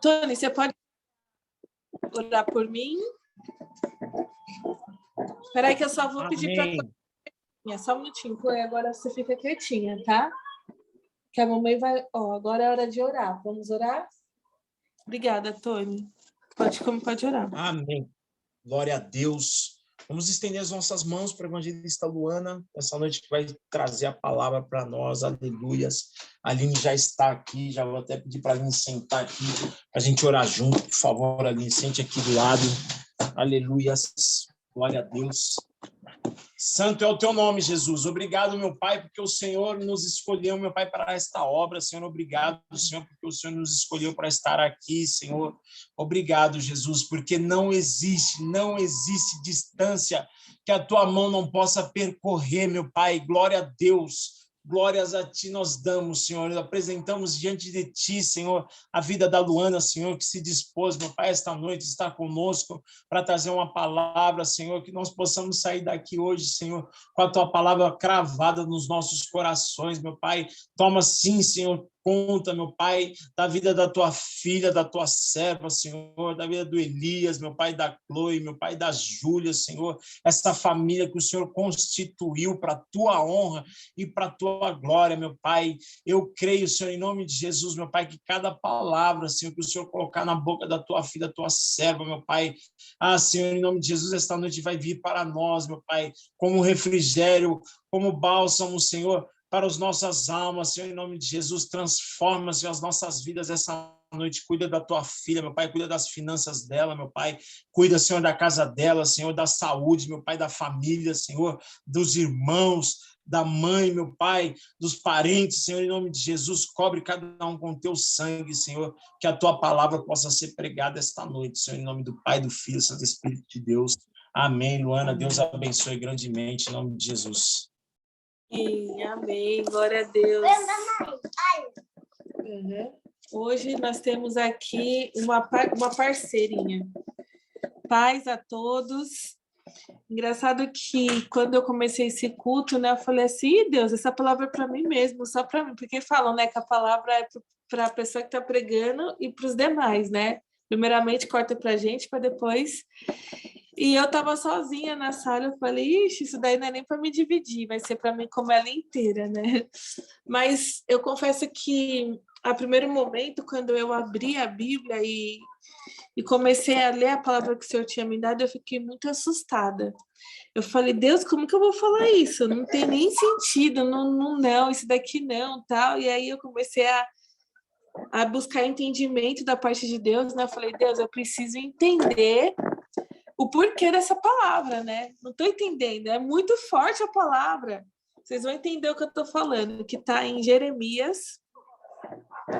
Tony, você pode orar por mim? Espera aí que eu só vou pedir para... Só um minutinho, Chloe, agora você fica quietinha, tá? Que a mamãe vai... agora é hora de orar. Vamos orar? Obrigada, Tony. Pode orar. Amém. Glória a Deus. Vamos estender as nossas mãos para a evangelista Luana, essa noite que vai trazer a palavra para nós. Aleluias. A Aline já está aqui, já vou até pedir para a Aline sentar aqui, para a gente orar junto. Por favor, Aline, sente aqui do lado. Aleluias. Glória a Deus. Santo é o teu nome, Jesus. Obrigado, meu Pai, porque o Senhor nos escolheu, meu Pai, para esta obra. Senhor, obrigado, Senhor, porque o Senhor nos escolheu para estar aqui, Senhor. Obrigado, Jesus, porque não existe distância que a tua mão não possa percorrer, meu Pai. Glória a Deus. Glórias a ti nós damos, Senhor. Apresentamos diante de ti, Senhor, a vida da Luana, Senhor, que se dispôs, meu Pai, esta noite está conosco para trazer uma palavra, Senhor, que nós possamos sair daqui hoje, Senhor, com a tua palavra cravada nos nossos corações, meu Pai. Toma sim, Senhor, conta, meu Pai, da vida da tua filha, da tua serva, Senhor, da vida do Elias, meu Pai, da Chloe, meu Pai, da Júlia, Senhor, essa família que o Senhor constituiu para a tua honra e para a tua glória, meu Pai. Eu creio, Senhor, em nome de Jesus, meu Pai, que cada palavra, Senhor, que o Senhor colocar na boca da tua filha, da tua serva, meu Pai, Senhor, em nome de Jesus, esta noite vai vir para nós, meu Pai, como refrigério, como bálsamo, Senhor, para as nossas almas, Senhor, em nome de Jesus, transforma, Senhor, as nossas vidas essa noite, cuida da tua filha, meu Pai, cuida das finanças dela, meu Pai, cuida, Senhor, da casa dela, Senhor, da saúde, meu Pai, da família, Senhor, dos irmãos, da mãe, meu Pai, dos parentes, Senhor, em nome de Jesus, cobre cada um com teu sangue, Senhor, que a tua palavra possa ser pregada esta noite, Senhor, em nome do Pai, do Filho e do Espírito de Deus. Amém, Luana, Deus abençoe grandemente, em nome de Jesus. Amém, glória a Deus. Hoje nós temos aqui uma parceirinha. Paz a todos. Engraçado que quando eu comecei esse culto, né, eu falei assim, Deus, essa palavra é para mim mesmo, só para mim, porque falam, né, que a palavra é para a pessoa que está pregando e para os demais, né? Primeiramente corta para a gente, para depois... E eu estava sozinha na sala, eu falei, ixi, isso daí não é nem para me dividir, vai ser para mim como ela inteira, né? Mas eu confesso que, a primeiro momento, quando eu abri a Bíblia e comecei a ler a palavra que o Senhor tinha me dado, eu fiquei muito assustada. Eu falei, Deus, como que eu vou falar isso? Não tem nem sentido, não, isso daqui não, tal. E aí eu comecei a buscar entendimento da parte de Deus, né? Eu falei, Deus, eu preciso entender o porquê dessa palavra, né? Não estou entendendo, é muito forte a palavra. Vocês vão entender o que eu estou falando, que está em Jeremias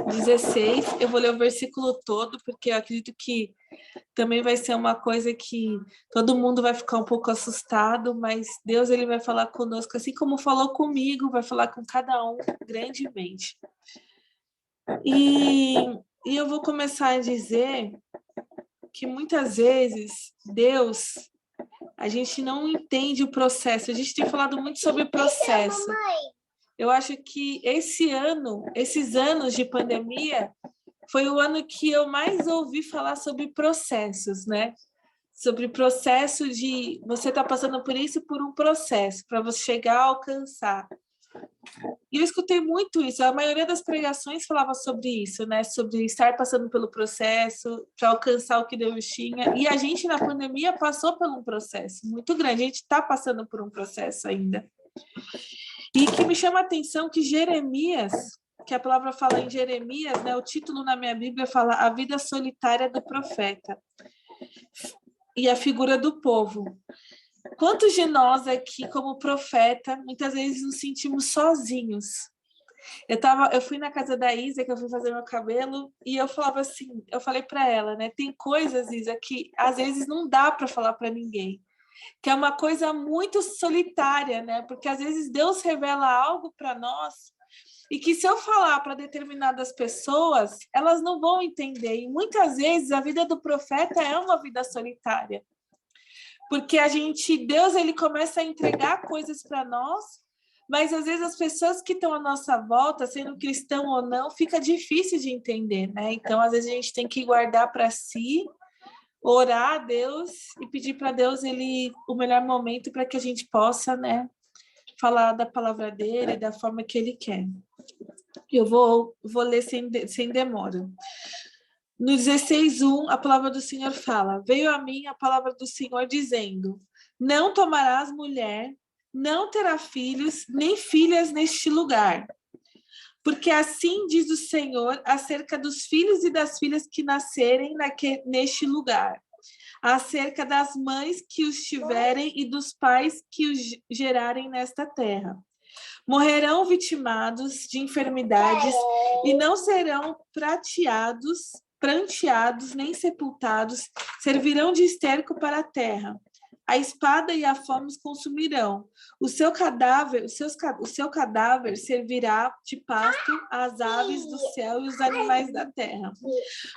16. Eu vou ler o versículo todo, porque eu acredito que também vai ser uma coisa que todo mundo vai ficar um pouco assustado, mas Deus ele vai falar conosco, assim como falou comigo, vai falar com cada um grandemente. E eu vou começar a dizer que muitas vezes Deus, a gente não entende o processo. A gente tem falado muito sobre o processo. Eu acho que esses anos de pandemia, foi o ano que eu mais ouvi falar sobre processos, né? Sobre processo de você tá passando por isso, por um processo, para você chegar a alcançar. E eu escutei muito isso, a maioria das pregações falava sobre isso, né? Sobre estar passando pelo processo, para alcançar o que Deus tinha. E a gente, na pandemia, passou por um processo muito grande, a gente está passando por um processo ainda. E que me chama a atenção que Jeremias, que a palavra fala em Jeremias, né? O título na minha Bíblia fala A Vida Solitária do Profeta e a Figura do Povo. Quantos de nós aqui, como profeta, muitas vezes nos sentimos sozinhos? Eu fui na casa da Isa, que eu fui fazer meu cabelo, e eu falava assim, eu falei para ela, né? Tem coisas, Isa, que às vezes não dá para falar para ninguém, que é uma coisa muito solitária, né? Porque às vezes Deus revela algo para nós e que se eu falar para determinadas pessoas, elas não vão entender. E muitas vezes a vida do profeta é uma vida solitária. Porque Deus ele começa a entregar coisas para nós, Mas às vezes as pessoas que estão à nossa volta, sendo cristão ou não, fica difícil de entender, né? Então, às vezes a gente tem que guardar para si, orar a Deus e pedir para Deus o melhor momento para que a gente possa, né, falar da palavra dele, da forma que ele quer. Eu vou ler sem demora. No 16:1, a palavra do Senhor fala: veio a mim a palavra do Senhor dizendo: não tomarás mulher, não terá filhos, nem filhas neste lugar. Porque assim diz o Senhor acerca dos filhos e das filhas que nascerem neste lugar, acerca das mães que os tiverem e dos pais que os gerarem nesta terra. Morrerão vitimados de enfermidades e não serão pranteados nem sepultados, servirão de esterco para a terra. A espada e a fome os consumirão. O seu cadáver servirá de pasto às aves do céu e os animais da terra.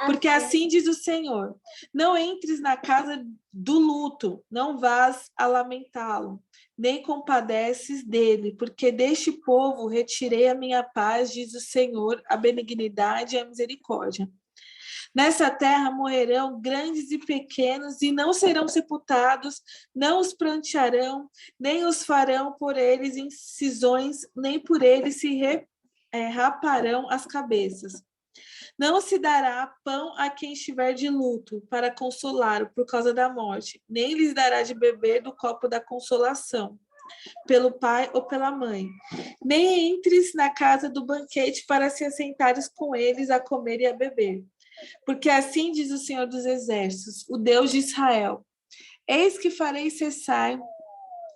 Porque assim diz o Senhor: não entres na casa do luto, não vás a lamentá-lo, nem compadeces dele, porque deste povo retirei a minha paz, diz o Senhor, a benignidade e a misericórdia. Nessa terra morrerão grandes e pequenos, e não serão sepultados, não os prantearão, nem os farão por eles incisões, nem por eles se raparão as cabeças. Não se dará pão a quem estiver de luto, para consolá-lo por causa da morte, nem lhes dará de beber do copo da consolação, pelo pai ou pela mãe. Nem entres na casa do banquete para se assentares com eles a comer e a beber. Porque assim diz o Senhor dos Exércitos, o Deus de Israel: eis que farei cessar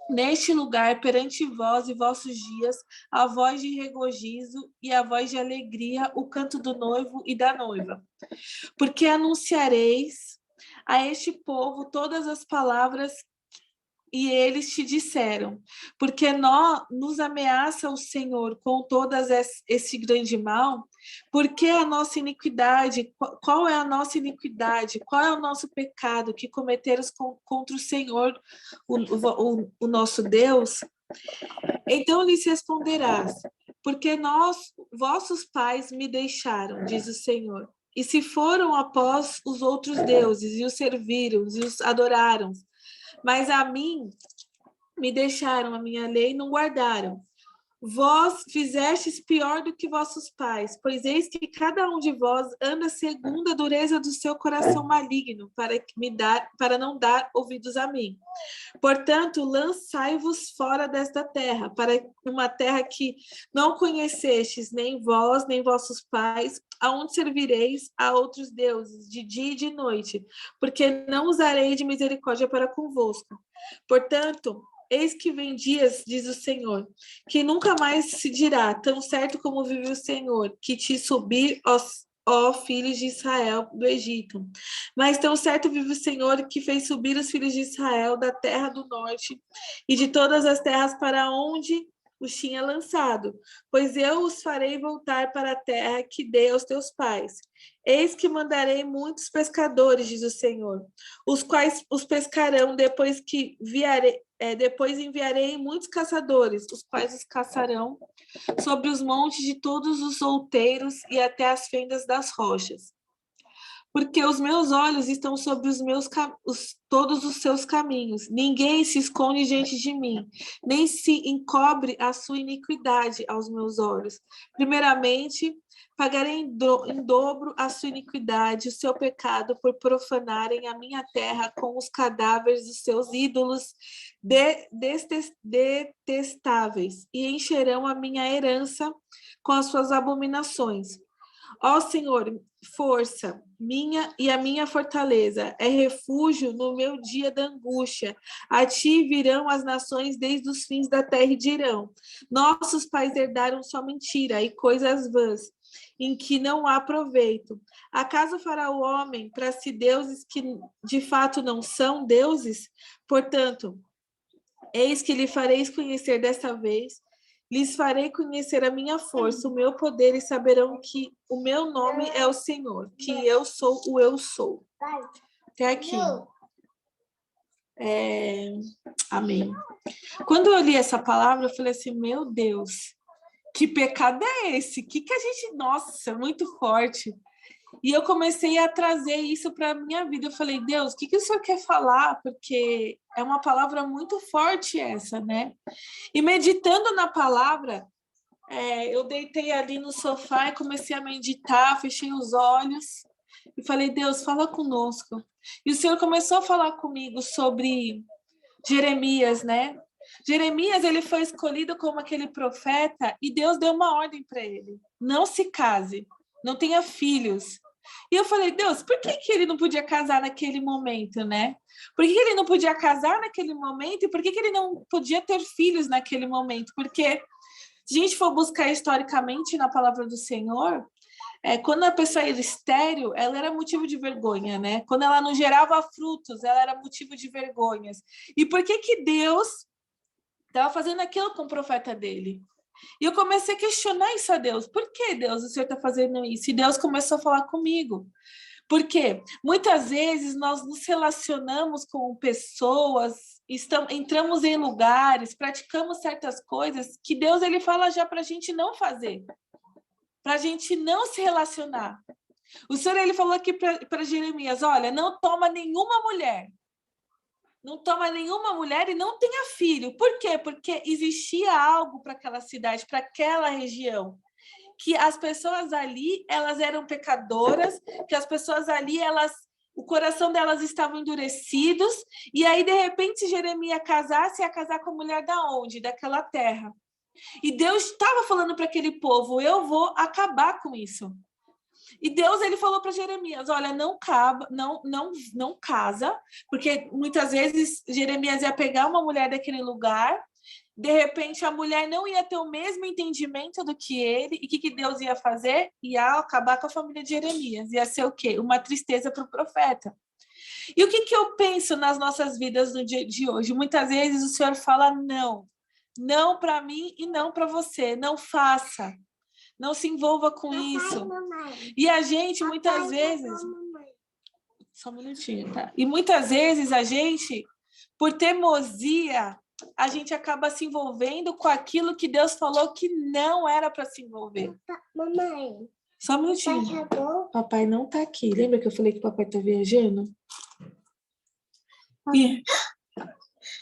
neste lugar perante vós e vossos dias a voz de regozijo e a voz de alegria, o canto do noivo e da noiva. Porque anunciareis a este povo todas as palavras e eles te disseram, porque nos ameaça o Senhor com todas esse grande mal, porque a nossa iniquidade, qual é a nossa iniquidade, qual é o nosso pecado que cometeram contra o Senhor, o nosso Deus? Então lhes responderás, porque vossos pais me deixaram, diz o Senhor, e se foram após os outros deuses, e os serviram, e os adoraram, mas a mim me deixaram a minha lei e não guardaram. Vós fizestes pior do que vossos pais, pois eis que cada um de vós anda segundo a dureza do seu coração maligno, para não dar ouvidos a mim. Portanto, lançai-vos fora desta terra, para uma terra que não conhecestes, nem vós, nem vossos pais, aonde servireis a outros deuses, de dia e de noite, porque não usarei de misericórdia para convosco. Portanto, eis que vem dias, diz o Senhor, que nunca mais se dirá, tão certo como vive o Senhor, que te subir, ó filhos de Israel do Egito. Mas tão certo vive o Senhor, que fez subir os filhos de Israel da terra do norte e de todas as terras para onde os tinha lançado, pois eu os farei voltar para a terra que dei aos teus pais. Eis que mandarei muitos pescadores, diz o Senhor, os quais os pescarão, depois enviarei muitos caçadores, os quais os caçarão sobre os montes de todos os outeiros e até as fendas das rochas. Porque os meus olhos estão sobre todos os seus caminhos. Ninguém se esconde diante de mim, nem se encobre a sua iniquidade aos meus olhos. Primeiramente, pagarei em dobro a sua iniquidade, o seu pecado, por profanarem a minha terra com os cadáveres dos seus ídolos detestáveis, e encherão a minha herança com as suas abominações. Ó Senhor, força minha e a minha fortaleza, é refúgio no meu dia da angústia. A ti virão as nações desde os fins da terra e dirão: nossos pais herdaram só mentira e coisas vãs, em que não há proveito. Acaso fará o homem para si deuses que de fato não são deuses? Portanto, eis que lhe fareis conhecer desta vez, lhes farei conhecer a minha força, o meu poder, e saberão que o meu nome é o Senhor, que eu sou o eu sou. Até aqui. Amém. Quando eu li essa palavra, eu falei assim, meu Deus, que pecado é esse? Que a gente... Nossa, é muito forte. E eu comecei a trazer isso para a minha vida. Eu falei, Deus, o que o Senhor quer falar? Porque é uma palavra muito forte essa, né? E meditando na palavra, eu deitei ali no sofá e comecei a meditar, fechei os olhos e falei, Deus, fala conosco. E o Senhor começou a falar comigo sobre Jeremias, né? Jeremias, ele foi escolhido como aquele profeta e Deus deu uma ordem para ele. Não se case, não tenha filhos. E eu falei, Deus, por que ele não podia casar naquele momento, né? Por que ele não podia casar naquele momento e por que ele não podia ter filhos naquele momento? Porque se a gente for buscar historicamente na palavra do Senhor, quando a pessoa era estéril, ela era motivo de vergonha, né? Quando ela não gerava frutos, ela era motivo de vergonhas. E por que Deus estava fazendo aquilo com o profeta dele? E eu comecei a questionar isso a Deus. Por que, Deus, o Senhor está fazendo isso? E Deus começou a falar comigo. Porque muitas vezes nós nos relacionamos com pessoas, entramos em lugares, praticamos certas coisas que Deus ele fala já para a gente não fazer, para a gente não se relacionar. O Senhor ele falou aqui para Jeremias, olha, não toma nenhuma mulher. Não toma nenhuma mulher e não tenha filho. Por quê? Porque existia algo para aquela cidade, para aquela região. Que as pessoas ali, elas eram pecadoras, que as pessoas ali, o coração delas estava endurecidos, e aí, de repente, se Jeremias casasse, ia casar com a mulher da onde? Daquela terra. E Deus estava falando para aquele povo, eu vou acabar com isso. E Deus ele falou para Jeremias, olha, não casa, porque muitas vezes Jeremias ia pegar uma mulher daquele lugar, de repente a mulher não ia ter o mesmo entendimento do que ele, e o que Deus ia fazer? Ia acabar com a família de Jeremias, ia ser o quê? Uma tristeza para o profeta. E o que eu penso nas nossas vidas no dia de hoje? Muitas vezes o Senhor fala não para mim e não para você, não faça. Não se envolva com isso. E a gente, muitas vezes... Só um minutinho, tá? E muitas vezes a gente, por teimosia, a gente acaba se envolvendo com aquilo que Deus falou que não era para se envolver. Mamãe. Só um minutinho. Papai não tá aqui. Lembra que eu falei que o papai tá viajando?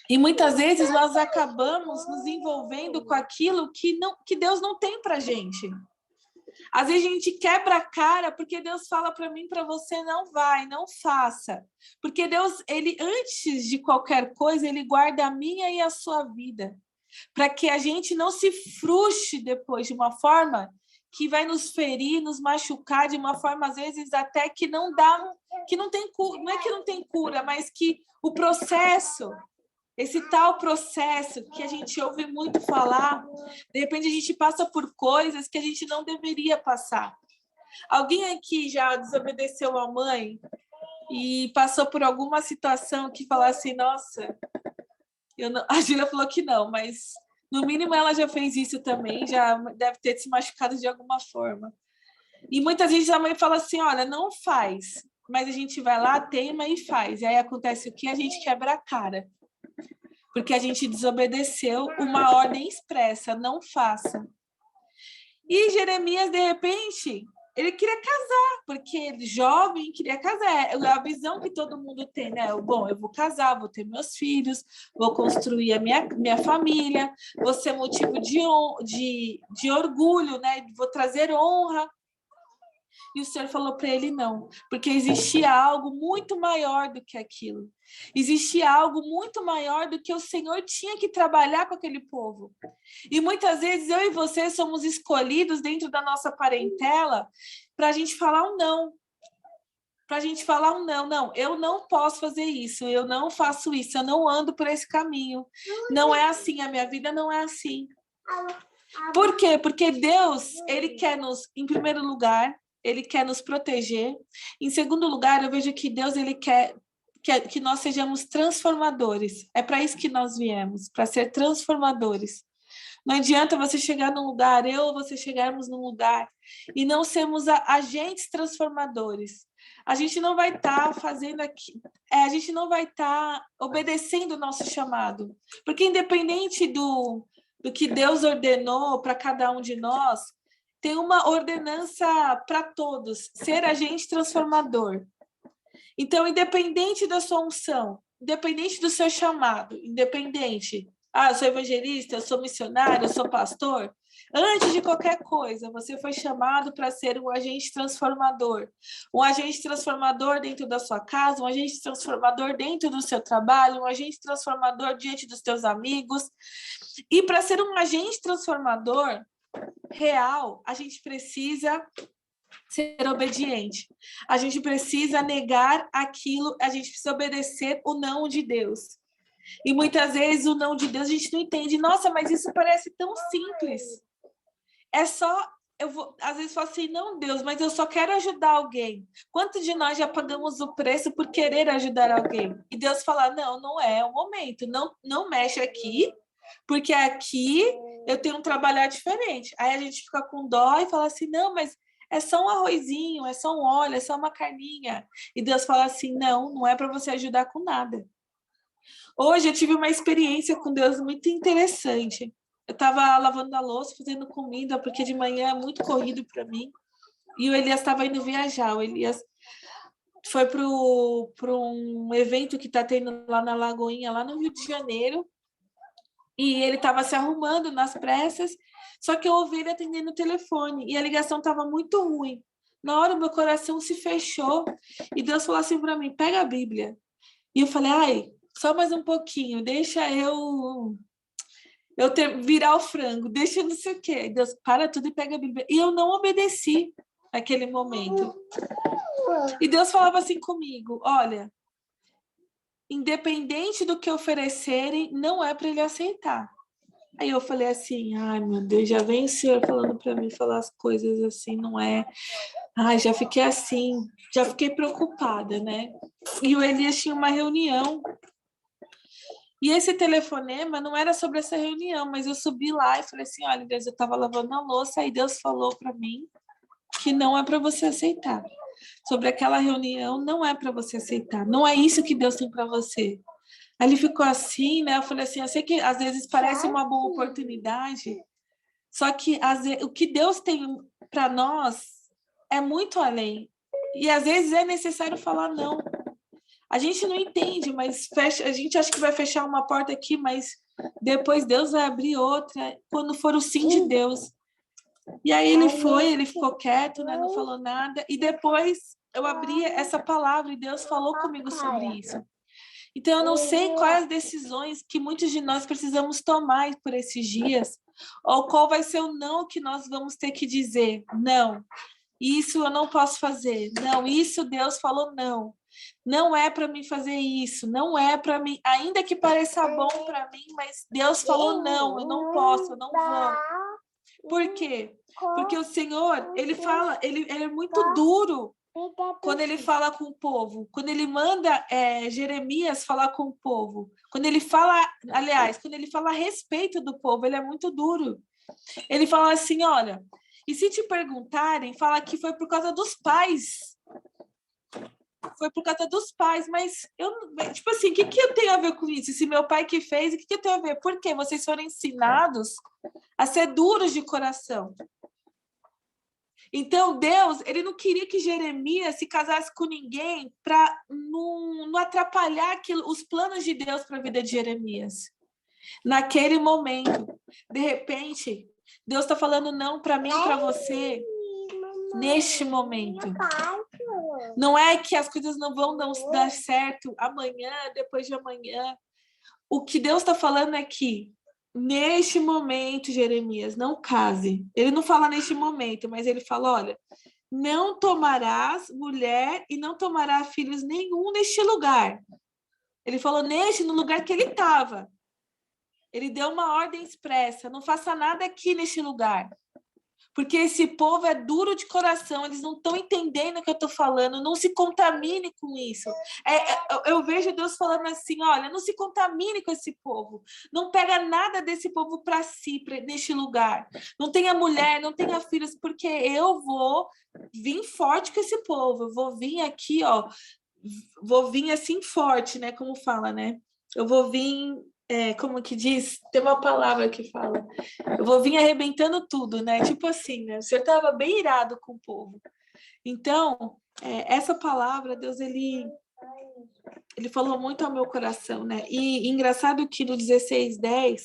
E muitas vezes nós acabamos nos envolvendo com aquilo que Deus não tem para gente. Às vezes a gente quebra a cara porque Deus fala para mim, para você, não vai, não faça. Porque Deus, ele antes de qualquer coisa, ele guarda a minha e a sua vida. Para que a gente não se frustre depois de uma forma que vai nos ferir, nos machucar de uma forma, às vezes, até que não dá, que não tem cura, não é que não tem cura, mas que o processo, esse tal processo que a gente ouve muito falar, de repente a gente passa por coisas que a gente não deveria passar. Alguém aqui já desobedeceu a mãe e passou por alguma situação que falasse assim, nossa, a Júlia falou que não, mas no mínimo ela já fez isso também, já deve ter se machucado de alguma forma. E muitas vezes a mãe fala assim, olha, não faz, mas a gente vai lá, teima e faz. E aí acontece o que? A gente quebra a cara. Porque a gente desobedeceu uma ordem expressa, não faça. E Jeremias, de repente, ele queria casar, porque ele, jovem, queria casar. É a visão que todo mundo tem, né? Bom, eu vou casar, vou ter meus filhos, vou construir a minha família, vou ser motivo de orgulho, né? Vou trazer honra. E o Senhor falou para ele não, porque existia algo muito maior do que aquilo. Existia algo muito maior do que o Senhor tinha que trabalhar com aquele povo. E muitas vezes eu e você somos escolhidos dentro da nossa parentela para a gente falar um não. Para a gente falar um não, eu não posso fazer isso, eu não faço isso, eu não ando por esse caminho. Não é assim, a minha vida não é assim. Por quê? Porque Deus, ele quer nos, em primeiro lugar, ele quer nos proteger. Em segundo lugar, eu vejo que Deus ele quer que nós sejamos transformadores. É para isso que nós viemos, para ser transformadores. Não adianta você chegar num lugar, eu ou você chegarmos num lugar e não sermos agentes transformadores. a gente não vai estar fazendo aqui, a gente não vai estar obedecendo o nosso chamado. Porque independente do que Deus ordenou para cada um de nós, tem uma ordenança para todos, ser agente transformador. Então, independente da sua unção, independente do seu chamado, independente, eu sou evangelista, eu sou missionário, eu sou pastor, antes de qualquer coisa, você foi chamado para ser um agente transformador. Um agente transformador dentro da sua casa, um agente transformador dentro do seu trabalho, um agente transformador diante dos teus amigos. E para ser um agente transformador real, a gente precisa ser obediente. A gente precisa negar aquilo, a gente precisa obedecer o não de Deus. E muitas vezes o não de Deus a gente não entende. Nossa, mas isso parece tão simples. É só, às vezes falo assim, não, Deus, mas eu só quero ajudar alguém. Quantos de nós já pagamos o preço por querer ajudar alguém? E Deus fala, não é o momento, não mexe aqui, porque aqui eu tenho um trabalhar diferente. Aí a gente fica com dó e fala assim, não, mas é só um arrozinho, é só um óleo, é só uma carninha. E Deus fala assim, não é para você ajudar com nada. Hoje eu tive uma experiência com Deus muito interessante. Eu estava lavando a louça, fazendo comida, porque de manhã é muito corrido para mim. E o Elias estava indo viajar. O Elias foi para um evento que está tendo lá na Lagoinha, lá no Rio de Janeiro. E ele estava se arrumando nas pressas, só que eu ouvi ele atendendo o telefone. E a ligação estava muito ruim. Na hora, meu coração se fechou. E Deus falou assim para mim, pega a Bíblia. E eu falei, só mais um pouquinho, deixa eu virar o frango, deixa não sei o quê. Deus, para tudo e pega a Bíblia. E eu não obedeci naquele momento. E Deus falava assim comigo, olha, independente do que oferecerem, não é para ele aceitar. Aí eu falei assim, meu Deus, já vem o Senhor falando para mim falar as coisas assim, não é? Já fiquei assim, já fiquei preocupada, né? E o Elias tinha uma reunião. E esse telefonema não era sobre essa reunião, mas eu subi lá e falei assim, olha, Deus, eu estava lavando a louça, aí Deus falou para mim que não é para você aceitar. Sobre aquela reunião, não é para você aceitar. Não é isso que Deus tem para você. Aí ele ficou assim, né? Eu falei assim, eu sei que às vezes parece uma boa oportunidade, só que o que Deus tem para nós é muito além. E às vezes é necessário falar não. A gente não entende, mas a gente acha que vai fechar uma porta aqui, mas depois Deus vai abrir outra, quando for o sim de Deus. E aí ele ficou quieto, né? Não falou nada. E depois eu abri essa palavra e Deus falou comigo sobre isso. Então, eu não sei quais decisões que muitos de nós precisamos tomar por esses dias, ou qual vai ser o não que nós vamos ter que dizer. Não, isso eu não posso fazer. Não, isso Deus falou não. Não é para mim fazer isso, não é para mim, ainda que pareça bom para mim, mas Deus falou não, eu não posso, eu não vou. Por quê? Porque o Senhor, ele fala, ele é muito duro quando ele fala com o povo, quando ele manda Jeremias falar com o povo, quando ele fala, aliás, quando ele fala a respeito do povo, ele é muito duro. Ele fala assim, olha, e se te perguntarem, fala que foi por causa dos pais. Foi por causa dos pais, mas eu, tipo assim, o que eu tenho a ver com isso? Se meu pai que fez, o que eu tenho a ver? Por quê? Vocês foram ensinados a ser duros de coração. Então, Deus, ele não queria que Jeremias se casasse com ninguém para não atrapalhar os planos de Deus para a vida de Jeremias. Naquele momento, de repente, Deus está falando não para mim e para você neste momento. Não é que as coisas não vão dar certo amanhã, depois de amanhã. O que Deus está falando é que neste momento, Jeremias, não case. Ele não fala neste momento, mas ele fala, olha, não tomarás mulher e não tomarás filhos nenhum neste lugar. Ele falou no lugar que ele estava. Ele deu uma ordem expressa, não faça nada aqui neste lugar. Porque esse povo é duro de coração, eles não estão entendendo o que eu estou falando, não se contamine com isso. Eu vejo Deus falando assim, olha, não se contamine com esse povo, não pega nada desse povo para si, neste lugar. Não tenha mulher, não tenha filhos, porque eu vou vir forte com esse povo, eu vou vir aqui, ó, vou vir assim forte, né, como fala, né? Eu vou vir... como que diz? Tem uma palavra que fala. Eu vou vir arrebentando tudo, né? Tipo assim, né? O Senhor estava bem irado com o povo. Então, essa palavra, Deus, ele falou muito ao meu coração, né? E engraçado que no 16:10,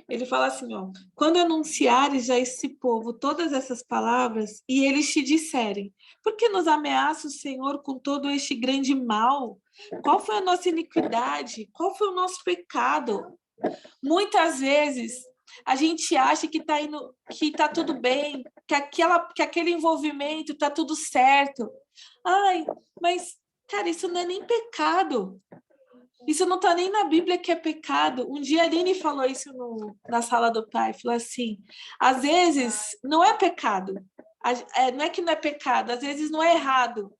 ele fala assim, ó, quando anunciares a esse povo todas essas palavras e eles te disserem, por que nos ameaça o Senhor com todo este grande mal? Qual foi a nossa iniquidade? Qual foi o nosso pecado? Muitas vezes a gente acha que está indo, que tá tudo bem, que aquele envolvimento está tudo certo. Ai, mas, cara, isso não é nem pecado. Isso não está nem na Bíblia que é pecado. Um dia a Aline falou isso na sala do pai, falou assim, às vezes não é pecado, não é que não é pecado, às vezes não é errado,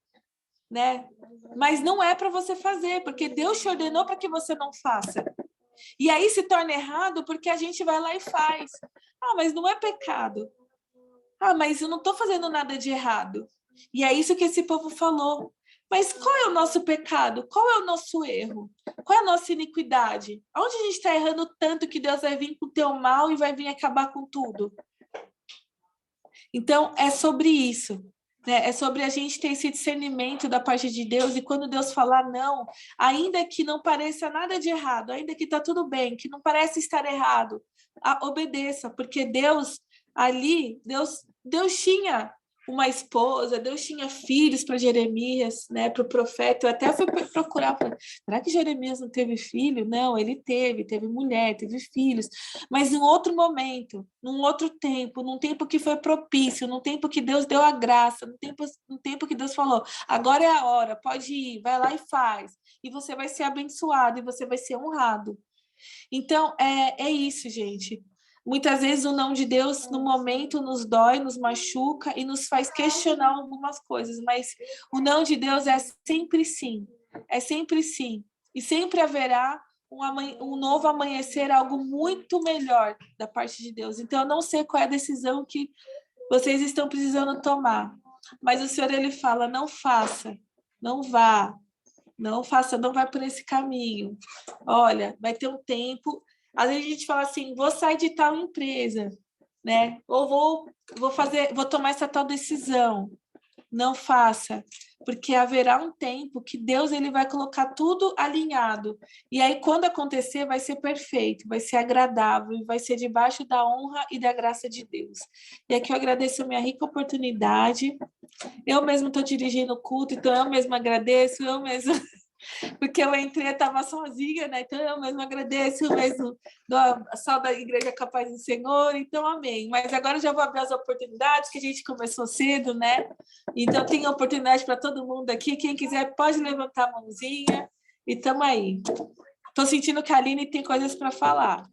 né? Mas não é para você fazer, porque Deus te ordenou para que você não faça. E aí se torna errado porque a gente vai lá e faz. Ah, mas não é pecado. Ah, mas eu não estou fazendo nada de errado. E é isso que esse povo falou. Mas qual é o nosso pecado? Qual é o nosso erro? Qual é a nossa iniquidade? Onde a gente está errando tanto que Deus vai vir com o teu mal e vai vir acabar com tudo? Então, é sobre isso. Né? É sobre a gente ter esse discernimento da parte de Deus e quando Deus falar não, ainda que não pareça nada de errado, ainda que está tudo bem, que não parece estar errado, obedeça, porque Deus ali, Deus tinha uma esposa, Deus tinha filhos para Jeremias, né, para o profeta. Eu até fui procurar, será que Jeremias não teve filho? Não, ele teve mulher, teve filhos, mas em outro momento, num outro tempo, num tempo que foi propício, num tempo que Deus deu a graça, num tempo que Deus falou, agora é a hora, pode ir, vai lá e faz, e você vai ser abençoado, e você vai ser honrado. Então, é isso, gente. Muitas vezes o não de Deus, no momento, nos dói, nos machuca e nos faz questionar algumas coisas, mas o não de Deus é sempre sim, e sempre haverá um novo amanhecer, algo muito melhor da parte de Deus. Então, eu não sei qual é a decisão que vocês estão precisando tomar, mas o Senhor, ele fala, não faça, não vá, não faça, não vai por esse caminho. Olha, vai ter um tempo. Às vezes a gente fala assim, vou sair de tal empresa, né? Ou vou tomar essa tal decisão. Não faça, porque haverá um tempo que Deus ele vai colocar tudo alinhado. E aí, quando acontecer, vai ser perfeito, vai ser agradável, vai ser debaixo da honra e da graça de Deus. E aqui eu agradeço a minha rica oportunidade. Eu mesmo estou dirigindo o culto, então eu mesmo agradeço, eu mesmo... Porque eu entrei, eu estava sozinha, né? Então eu mesmo agradeço, eu mesmo dou a sal da Igreja Capaz do Senhor, então amém. Mas agora eu já vou abrir as oportunidades, que a gente começou cedo, né? Então tem oportunidade para todo mundo aqui. Quem quiser pode levantar a mãozinha e estamos aí. Estou sentindo que a Aline tem coisas para falar.